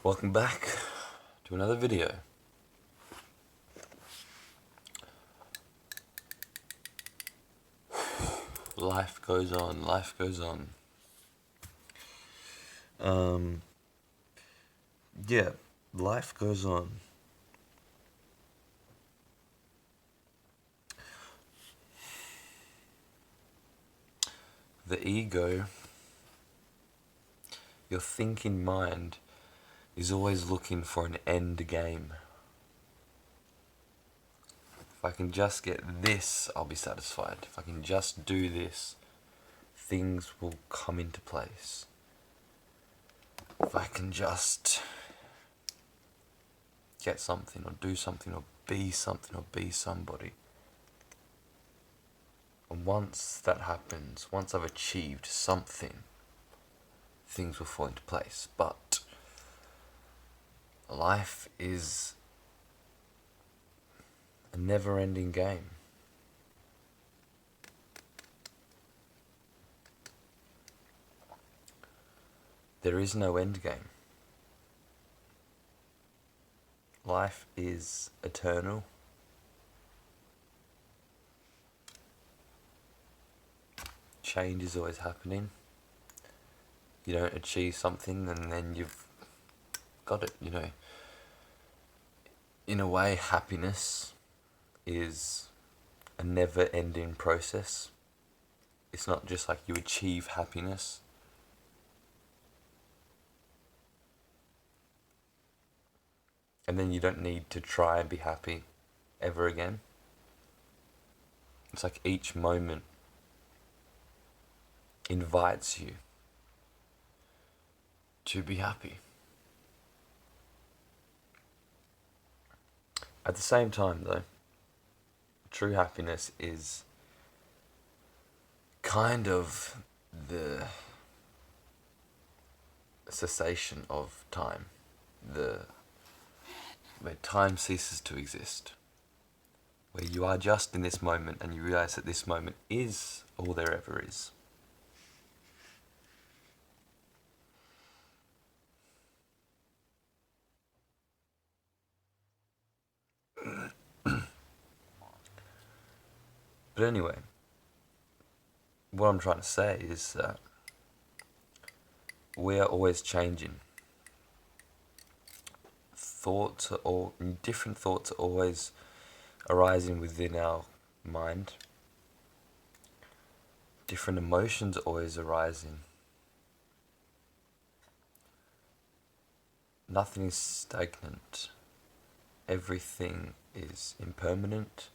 Welcome back to another video. Life goes on, life goes on. Yeah, life goes on. The ego, your thinking mind, is always looking for an end game. If I can just get this, I'll be satisfied. If I can just do this, things will come into place. If I can just get something or do something or be something or be somebody. And once that happens, once I've achieved something, things will fall into place. But life is a never-ending game. There is no end game. Life is eternal. Change is always happening. You don't achieve something and then you've got it, In a way, happiness is a never-ending process. It's not just like you achieve happiness. And then you don't need to try and be happy ever again. It's like each moment invites you to be happy. At the same time though, true happiness is kind of the cessation of time, where time ceases to exist, where you are just in this moment and you realize that this moment is all there ever is. But anyway, what I'm trying to say is that we are always changing. Different thoughts are always arising within our mind. Different emotions are always arising. Nothing is stagnant. Everything is impermanent.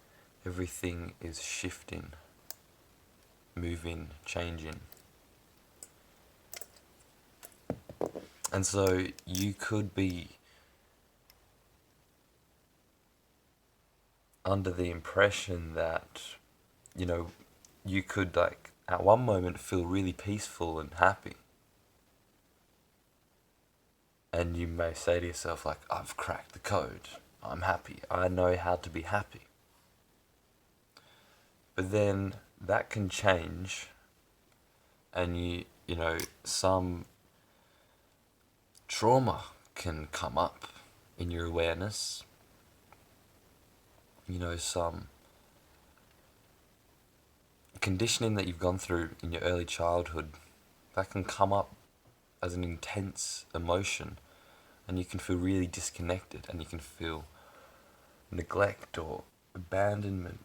Everything is shifting, moving, changing. And so you could be under the impression that, you could at one moment feel really peaceful and happy. And you may say to yourself I've cracked the code. I'm happy. I know how to be happy. But then that can change and some trauma can come up in your awareness. Some conditioning that you've gone through in your early childhood that can come up as an intense emotion, and you can feel really disconnected, and you can feel neglect or abandonment.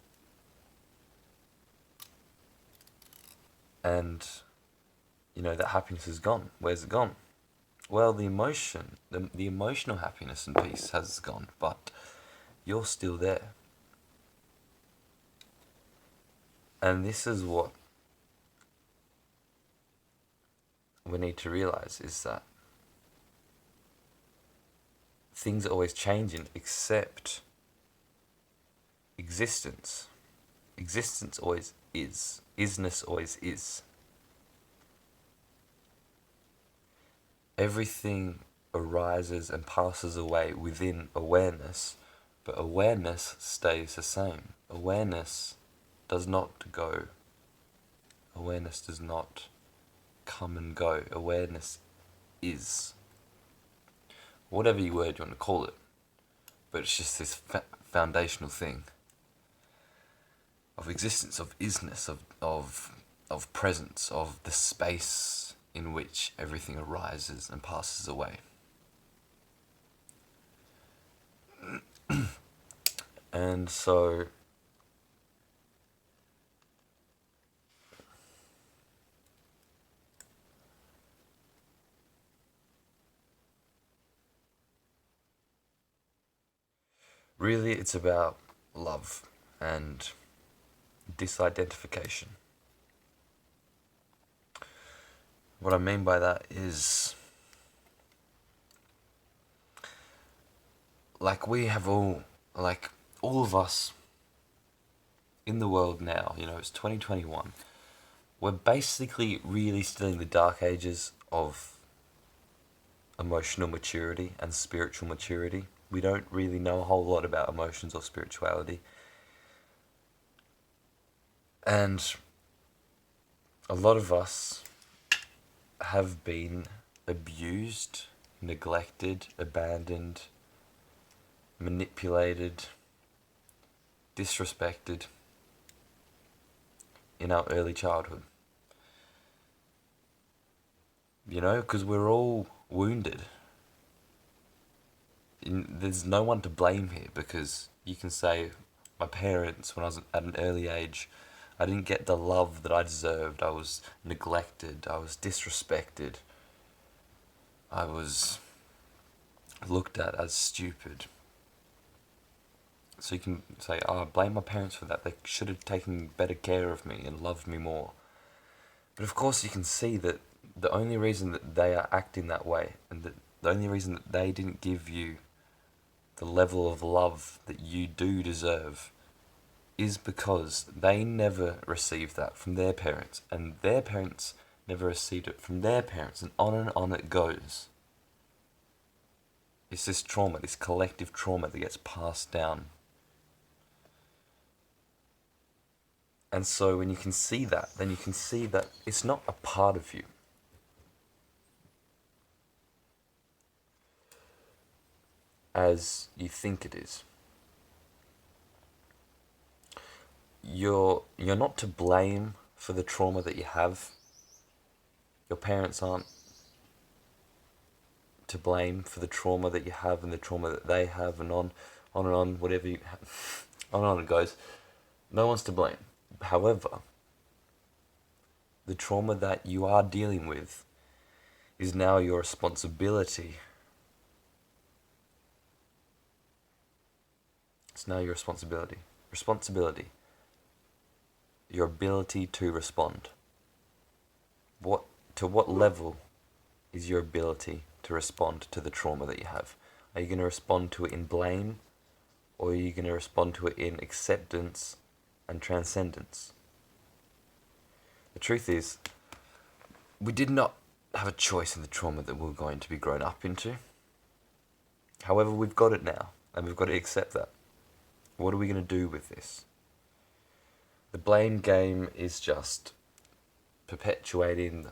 And that happiness is gone. Where's it gone? Well, the emotional happiness and peace has gone, but you're still there. And this is what we need to realize, is that things are always changing except existence. Existence always is. Isness always is. Everything arises and passes away within awareness, but awareness stays the same. Awareness does not go. Awareness does not come and go. Awareness is. whatever word you want to call it, but it's just this foundational thing of existence, of isness, of presence, of the space in which everything arises and passes away. And so really it's about love and disidentification. What I mean by that is, like, we have all of us in the world now, it's 2021. We're basically really still in the dark ages of emotional maturity and spiritual maturity. We don't really know a whole lot about emotions or spirituality. And a lot of us have been abused, neglected, abandoned, manipulated, disrespected in our early childhood. Because we're all wounded. There's no one to blame here, because you can say, my parents, when I was at an early age, I didn't get the love that I deserved. I was neglected. I was disrespected. I was looked at as stupid. So you can say, I blame my parents for that. They should have taken better care of me and loved me more. But of course you can see that the only reason that they are acting that way, and that the only reason that they didn't give you the level of love that you do deserve, is because they never received that from their parents, and their parents never received it from their parents, and on it goes. It's this trauma, this collective trauma that gets passed down. And so when you can see that, then you can see that it's not a part of you. As you think it is. You're not to blame for the trauma that you have. Your parents aren't to blame for the trauma that you have and the trauma that they have, and on and on, whatever you have, on and on it goes. No one's to blame. However, the trauma that you are dealing with is now your responsibility. It's now your responsibility. Responsibility. Your ability to respond. To what level is your ability to respond to the trauma that you have? Are you going to respond to it in blame, or are you going to respond to it in acceptance and transcendence? The truth is, we did not have a choice in the trauma that we're going to be grown up into. However, we've got it now, and we've got to accept that. What are we going to do with this? The blame game is just perpetuating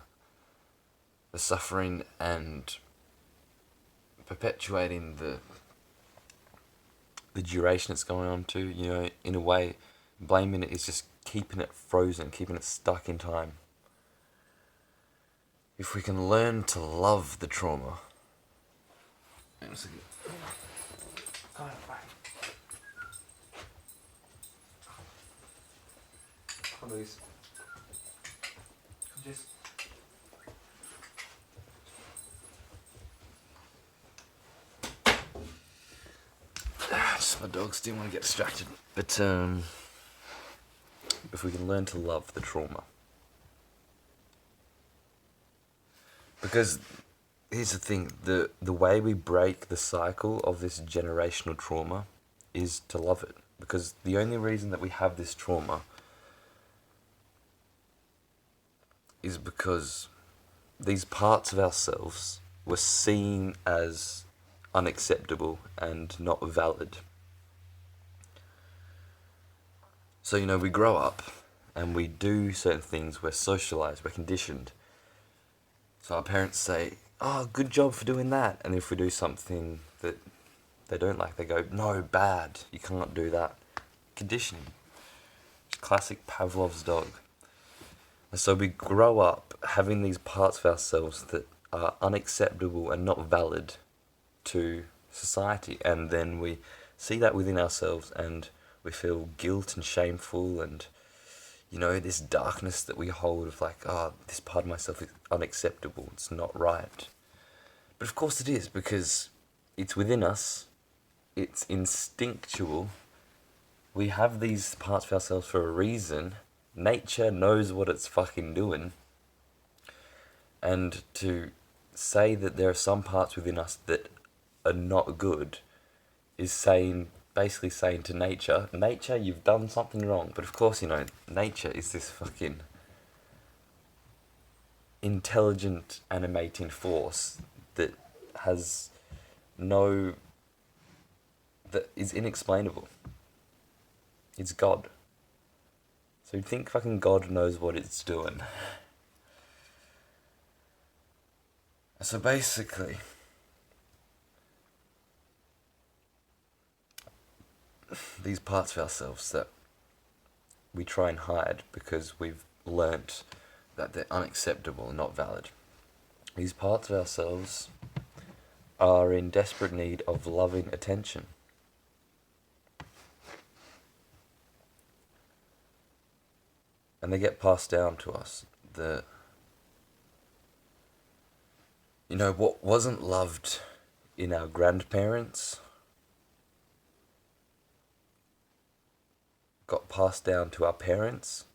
the suffering and perpetuating the duration it's going on to. In a way, blaming it is just keeping it frozen, keeping it stuck in time. If we can learn to love the trauma. Please. Just my dogs didn't want to get distracted. But if we can learn to love the trauma. Because here's the thing, the way we break the cycle of this generational trauma is to love it. Because the only reason that we have this trauma is because these parts of ourselves were seen as unacceptable and not valid. So, we grow up and we do certain things, we're socialized, we're conditioned. So our parents say, oh, good job for doing that. And if we do something that they don't like, they go, no, bad, you can't do that. Conditioning. Classic Pavlov's dog. And so we grow up having these parts of ourselves that are unacceptable and not valid to society, and then we see that within ourselves and we feel guilt and shameful and, you know, this darkness that we hold of like, oh, this part of myself is unacceptable, it's not right. But of course it is, because it's within us, it's instinctual, we have these parts of ourselves for a reason, nature knows what it's fucking doing, and to say that there are some parts within us that are not good is saying, basically saying to nature, nature, you've done something wrong. But of course, you know, nature is this fucking intelligent animating force that has no, that is inexplainable. It's God. So you'd think fucking God knows what it's doing. So basically, these parts of ourselves that we try and hide because we've learnt that they're unacceptable and not valid. These parts of ourselves are in desperate need of loving attention. And they get passed down to us. You know, what wasn't loved in our grandparents got passed down to our parents,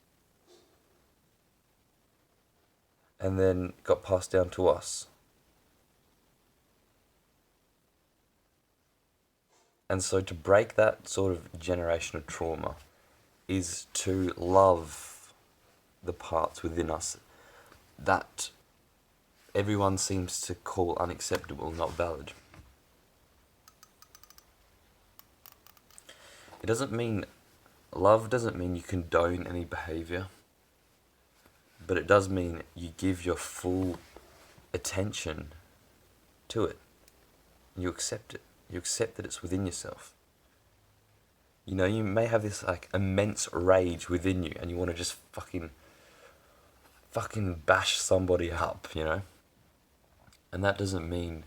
and then got passed down to us. And so to break that sort of generational trauma is to love the parts within us that everyone seems to call unacceptable, not valid. It doesn't mean, love doesn't mean you condone any behaviour, but it does mean you give your full attention to it. You accept it. You accept that it's within yourself. You know, you may have this like immense rage within you and you want to just fucking bash somebody up, you know? And that doesn't mean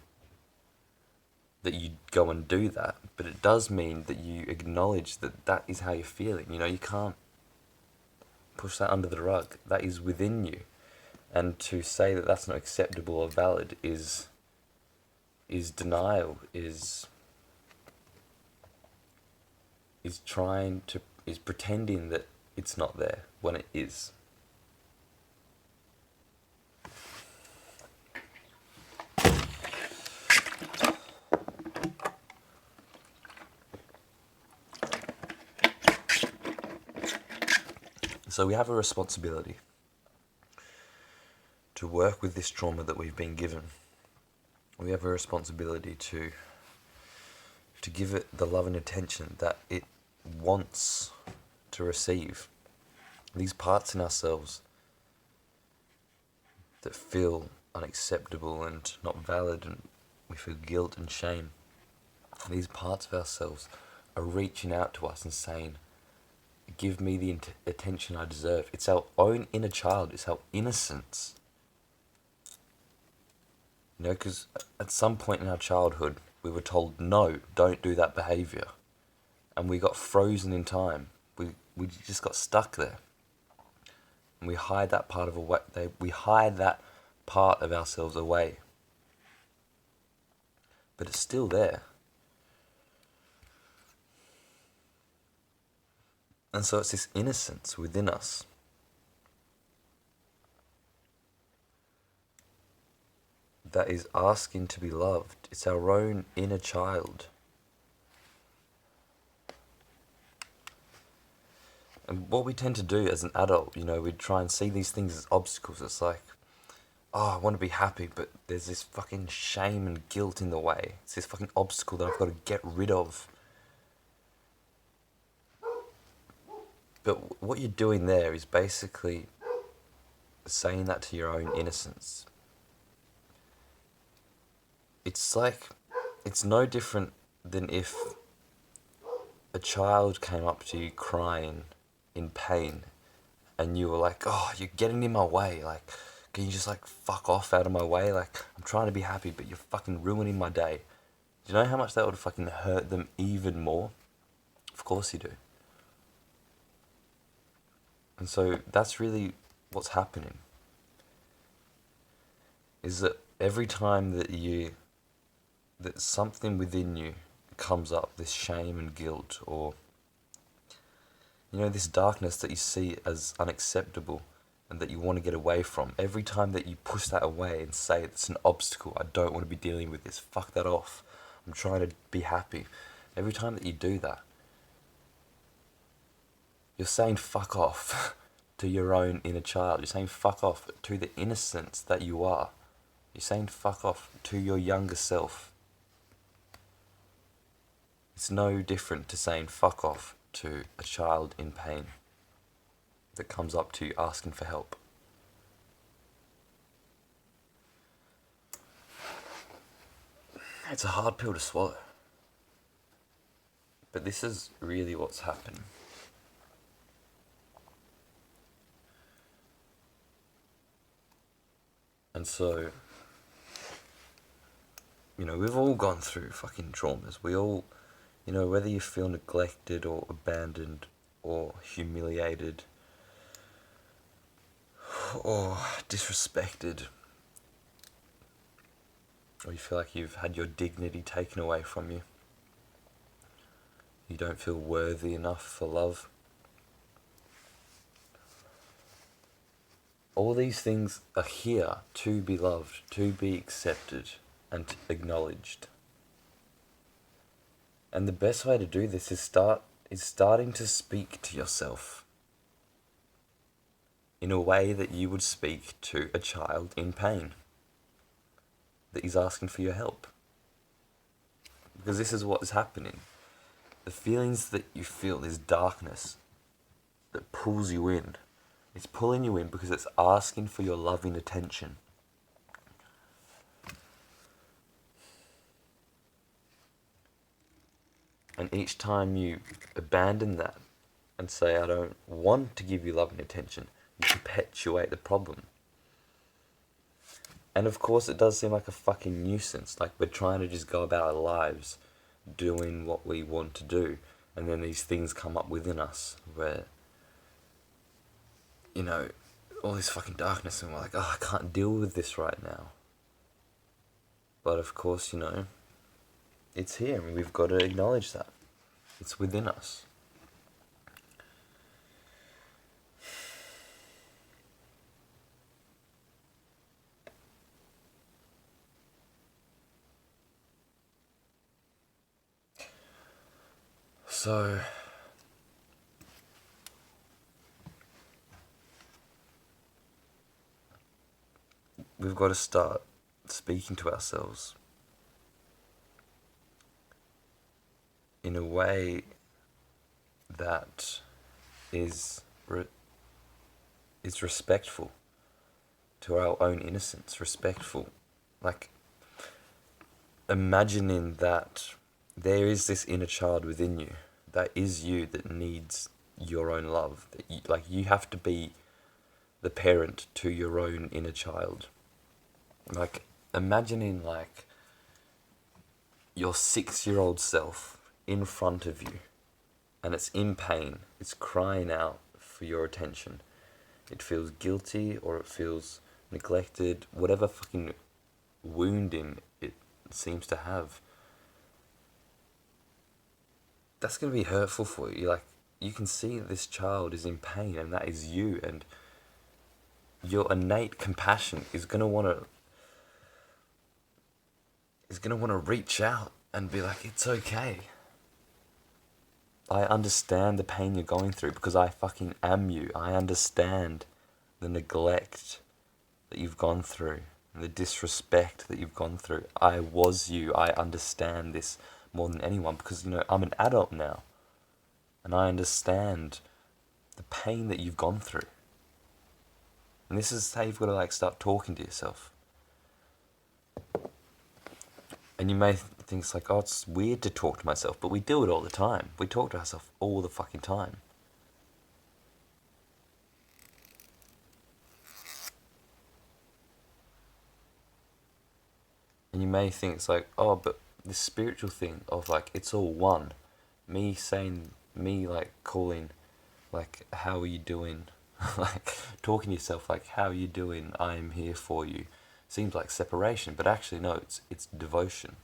that you go and do that, but it does mean that you acknowledge that that is how you're feeling. You know, you can't push that under the rug. That is within you. And to say that that's not acceptable or valid is denial, is pretending that it's not there when it is. So we have a responsibility to work with this trauma that we've been given. We have a responsibility to give it the love and attention that it wants to receive. These parts in ourselves that feel unacceptable and not valid, and we feel guilt and shame, these parts of ourselves are reaching out to us and saying, give me the attention I deserve. It's our own inner child. It's our innocence. You know, because at some point in our childhood, we were told, no, don't do that behaviour. And we got frozen in time. We just got stuck there. And we hide that part of ourselves away. But it's still there. And so it's this innocence within us that is asking to be loved. It's our own inner child. And what we tend to do as an adult, you know, we try and see these things as obstacles. It's like, oh, I want to be happy, but there's this fucking shame and guilt in the way. It's this fucking obstacle that I've got to get rid of. But what you're doing there is basically saying that to your own innocence. it's like, it's no different than if a child came up to you crying in pain and you were like, oh, you're getting in my way, like, can you just like fuck off out of my way? Like, I'm trying to be happy, but you're fucking ruining my day. Do you know how much that would fucking hurt them even more? Of course you do. And so that's really what's happening. Is that every time that something within you comes up, this shame and guilt, or, this darkness that you see as unacceptable and that you want to get away from, every time that you push that away and say it's an obstacle, I don't want to be dealing with this, fuck that off, I'm trying to be happy. Every time that you do that, you're saying fuck off to your own inner child. You're saying fuck off to the innocence that you are. You're saying fuck off to your younger self. It's no different to saying fuck off to a child in pain that comes up to you asking for help. It's a hard pill to swallow. But this is really what's happening. And so, we've all gone through fucking traumas. We all, whether you feel neglected or abandoned or humiliated or disrespected, or you feel like you've had your dignity taken away from you, you don't feel worthy enough for love. All these things are here to be loved, to be accepted and acknowledged. And the best way to do this is starting to speak to yourself in a way that you would speak to a child in pain that is asking for your help. Because this is what is happening. The feelings that you feel, this darkness that pulls you in, it's pulling you in because it's asking for your loving attention. And each time you abandon that and say, I don't want to give you love and attention, you perpetuate the problem. And of course it does seem like a fucking nuisance, like we're trying to just go about our lives doing what we want to do, and then these things come up within us where, all this fucking darkness, and we're like, oh, I can't deal with this right now. But of course, it's here, and we've got to acknowledge that. It's within us. So, we've got to start speaking to ourselves in a way that is respectful to our own innocence, respectful. Like, imagining that there is this inner child within you, that is you, that needs your own love. That you have to be the parent to your own inner child. Like, imagining your 6-year-old self in front of you, and it's in pain, it's crying out for your attention. It feels guilty, or it feels neglected, whatever fucking wounding it seems to have. That's going to be hurtful for you. You can see this child is in pain, and that is you, and your innate compassion is going to want to reach out and be like, it's okay. I understand the pain you're going through because I fucking am you. I understand the neglect that you've gone through, and the disrespect that you've gone through. I was you. I understand this more than anyone because, I'm an adult now, and I understand the pain that you've gone through. And this is how you've got to start talking to yourself. And you may think it's like, oh, it's weird to talk to myself, but we do it all the time. We talk to ourselves all the fucking time. And you may think it's like, oh, but this spiritual thing of like, it's all one. Me saying, me like calling, like, how are you doing? Like, talking to yourself like, how are you doing? I am here for you. Seems like separation, but actually no, it's devotion.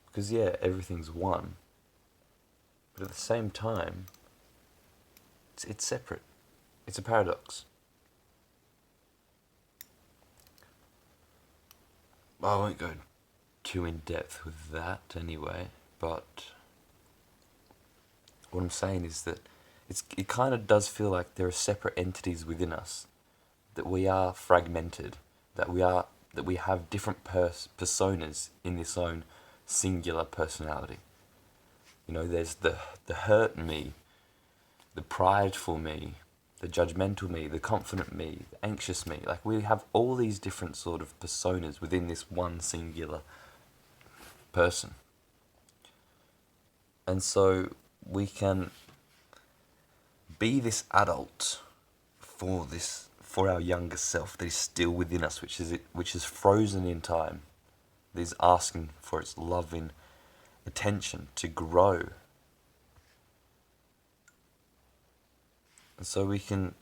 Because yeah, everything's one. But at the same time, it's separate. It's a paradox. I won't go too in depth with that anyway, but what I'm saying is that it kind of does feel like there are separate entities within us, that we are fragmented, that we have different personas in this own singular personality. You know, there's the hurt me, the prideful me, the judgmental me, the confident me, the anxious me. Like, we have all these different sort of personas within this one singular person. And so we can be this adult for our younger self that is still within us, which is frozen in time, that is asking for its loving attention to grow. And so we can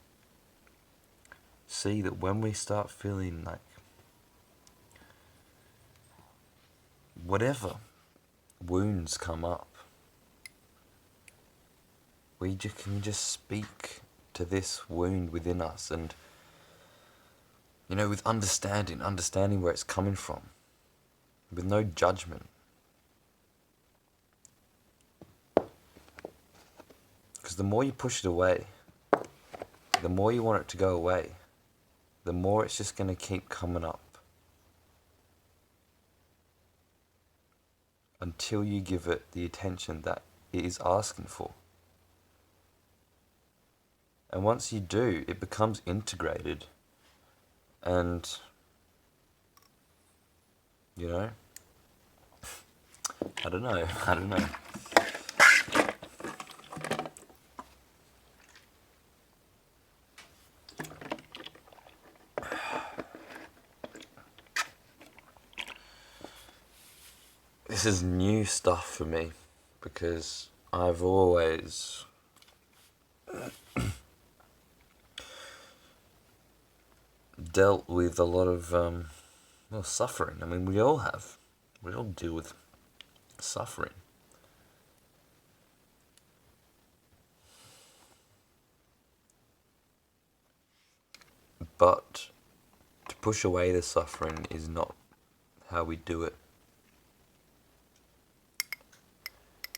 see that when we start feeling like whatever wounds come up, we can just speak to this wound within us, and you know, with understanding where it's coming from, with no judgment. Because the more you push it away, the more you want it to go away, the more it's just going to keep coming up. Until you give it the attention that it is asking for. And once you do, it becomes integrated. And, you know, I don't know. This is new stuff for me, because I've always dealt with a lot of suffering. I mean, we all have. We all deal with suffering. But to push away the suffering is not how we do it.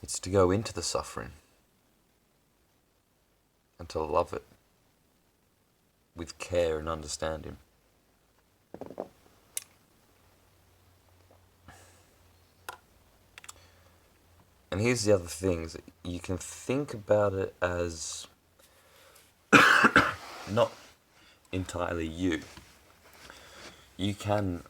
It's to go into the suffering and to love it with care and understanding. And here's the other thing, is that you can think about it as not entirely you. You can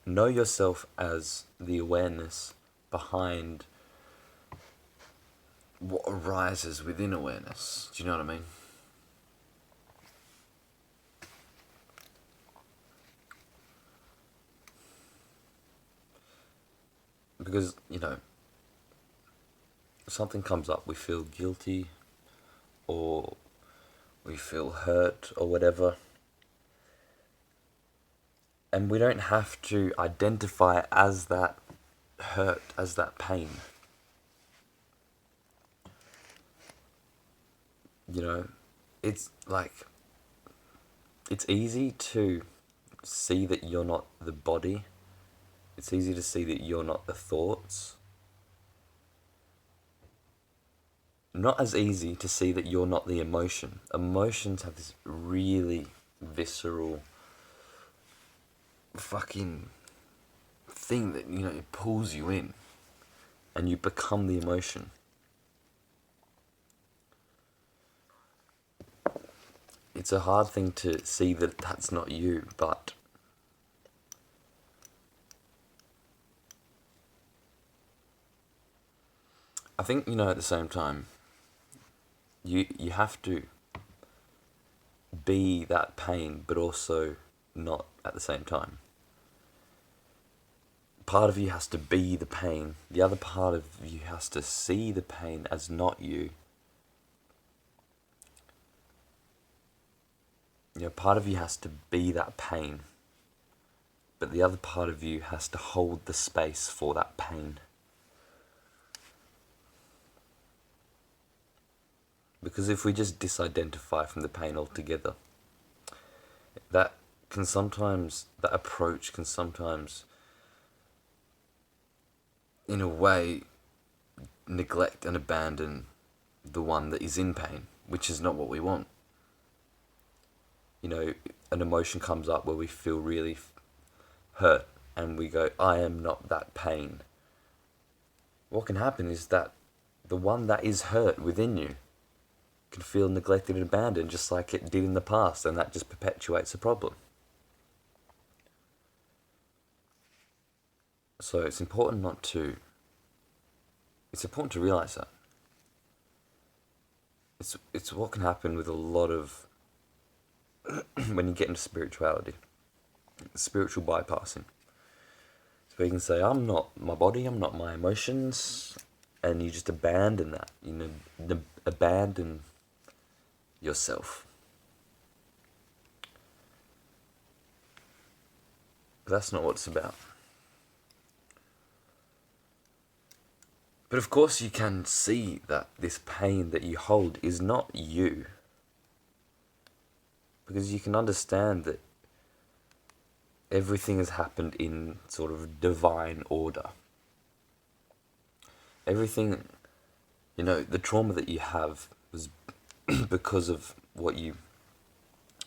know yourself as the awareness behind what arises within awareness. Do you know what I mean? Because, you know, something comes up, we feel guilty, or we feel hurt, or whatever. And we don't have to identify as that hurt, as that pain. You know, it's like, it's easy to see that you're not the body. It's easy to see that you're not the thoughts. Not as easy to see that you're not the emotion. Emotions have this really visceral fucking thing that, you know, it pulls you in and you become the emotion. it's a hard thing to see that that's not you, but I think, at the same time, you have to be that pain, but also not at the same time. Part of you has to be the pain. The other part of you has to see the pain as not you. Part of you has to be that pain, but the other part of you has to hold the space for that pain. Because if we just disidentify from the pain altogether, that approach can sometimes, in a way, neglect and abandon the one that is in pain, which is not what we want. An emotion comes up where we feel really hurt and we go, I am not that pain. What can happen is that the one that is hurt within you can feel neglected and abandoned just like it did in the past, and that just perpetuates the problem. So it's important to realize that. It's what can happen with a lot of when you get into spirituality, spiritual bypassing. So you can say, I'm not my body, I'm not my emotions, and you just abandon that. Abandon yourself. But that's not what it's about. But of course you can see that this pain that you hold is not you. Because you can understand that everything has happened in sort of divine order. Everything, the trauma that you have was because of what you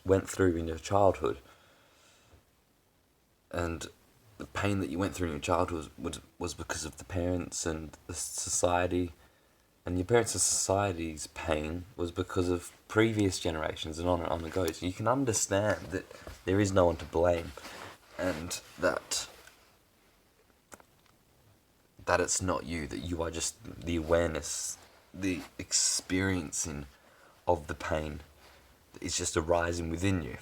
went through in your childhood. And the pain that you went through in your childhood was because of the parents and the society. And your parents' and society's pain was because of previous generations, and on it goes. You can understand that there is no one to blame, and that it's not you, that you are just the awareness, the experiencing of the pain that is just arising within you.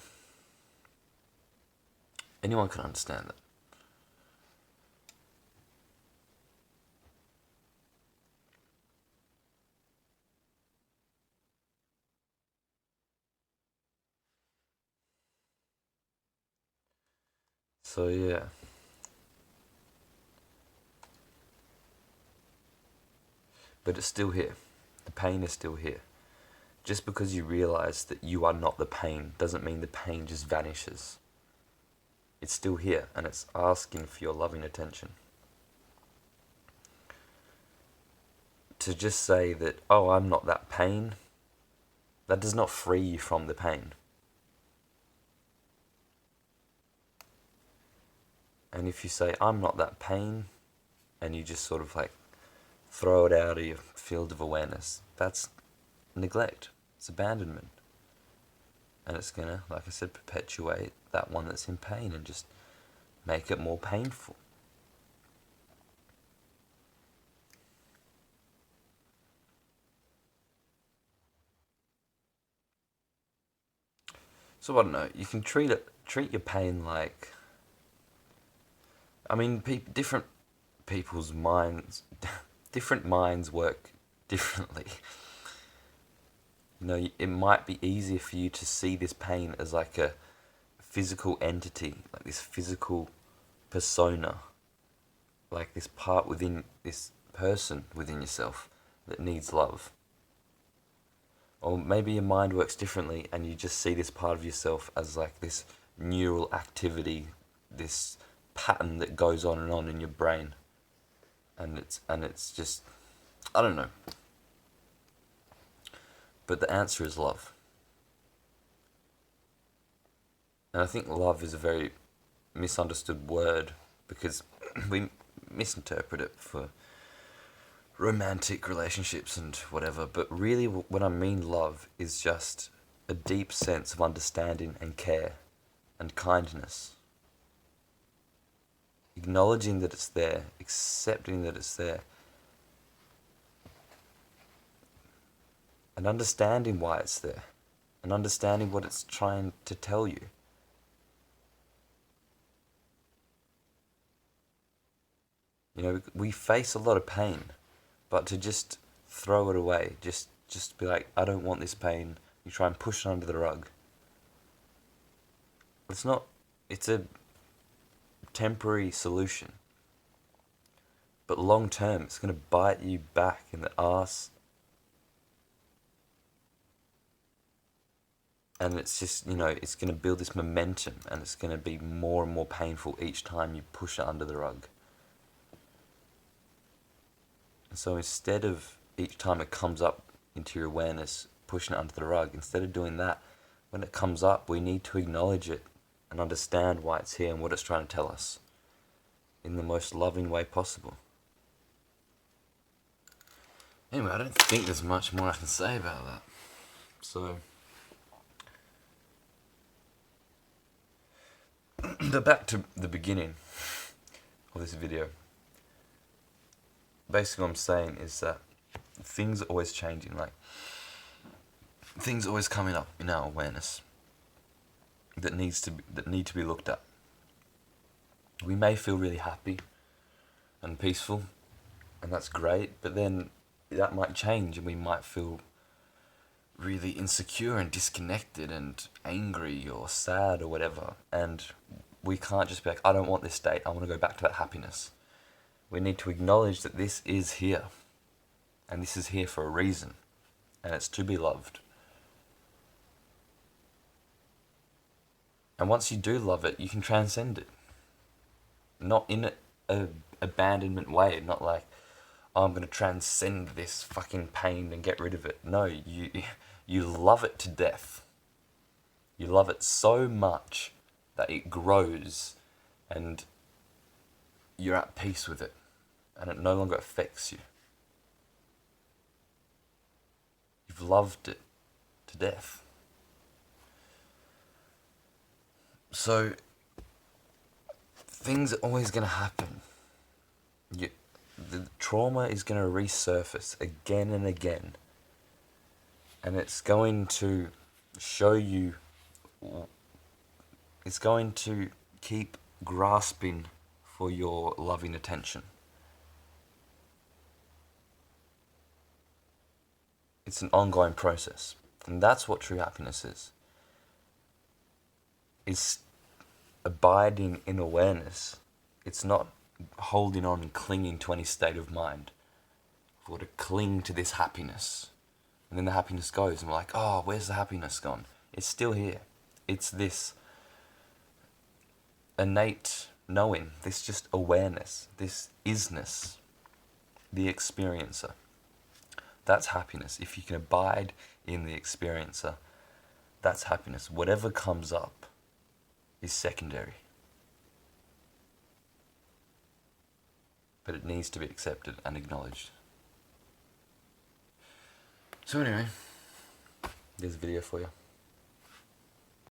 Anyone can understand that. So yeah. But it's still here. The pain is still here. Just because you realize that you are not the pain doesn't mean the pain just vanishes. It's still here, and it's asking for your loving attention. To just say that, oh, I'm not that pain, that does not free you from the pain. And if you say, I'm not that pain, and you just sort of like throw it out of your field of awareness, that's neglect. It's abandonment. And it's gonna, like I said, perpetuate that one that's in pain and just make it more painful. So I don't know, you can treat your pain like, different people's minds, different minds work differently. It might be easier for you to see this pain as like a physical entity, like this physical persona, like this part within this person within yourself that needs love. Or maybe your mind works differently and you just see this part of yourself as like this neural activity, this pattern that goes on and on in your brain. And it's just, I don't know. But the answer is love. And I think love is a very misunderstood word because we misinterpret it for romantic relationships and whatever. But really, when I mean love, is just a deep sense of understanding and care and kindness. Acknowledging that it's there, accepting that it's there, and understanding why it's there, and understanding what it's trying to tell you. You know, we face a lot of pain, but to just throw it away, just be like, I don't want this pain, you try and push it under the rug. It's a temporary solution. But long term, it's going to bite you back in the ass. And it's just, it's going to build this momentum, and it's going to be more and more painful each time you push it under the rug. And so instead of each time it comes up into your awareness, pushing it under the rug, instead of doing that, when it comes up, we need to acknowledge it and understand why it's here and what it's trying to tell us in the most loving way possible. Anyway, I don't think there's much more I can say about that. So, but back to the beginning of this video. Basically what I'm saying is that things are always changing, like things are always coming up in our awareness that need to be looked at. We may feel really happy and peaceful, and that's great, but then that might change and we might feel really insecure and disconnected and angry or sad or whatever, and we can't just be like, I don't want this state, I want to go back to that happiness. We need to acknowledge that this is here, and this is here for a reason, and it's to be loved. And once you do love it, you can transcend it. Not in a abandonment way, not like, oh, I'm going to transcend this fucking pain and get rid of it. No, you love it to death. You love it so much that it grows and you're at peace with it, and it no longer affects you. You've loved it to death. So, things are always going to happen. The trauma is going to resurface again and again. And it's going to show you, it's going to keep grasping for your loving attention. It's an ongoing process. And that's what true happiness is. It's abiding in awareness. It's not holding on and clinging to any state of mind. Or to cling to this happiness. And then the happiness goes and we're like, oh, where's the happiness gone? It's still here. It's this innate knowing, this just awareness, this isness, the experiencer. That's happiness. If you can abide in the experiencer, that's happiness. Whatever comes up is secondary. But it needs to be accepted and acknowledged. So anyway, there's a video for you.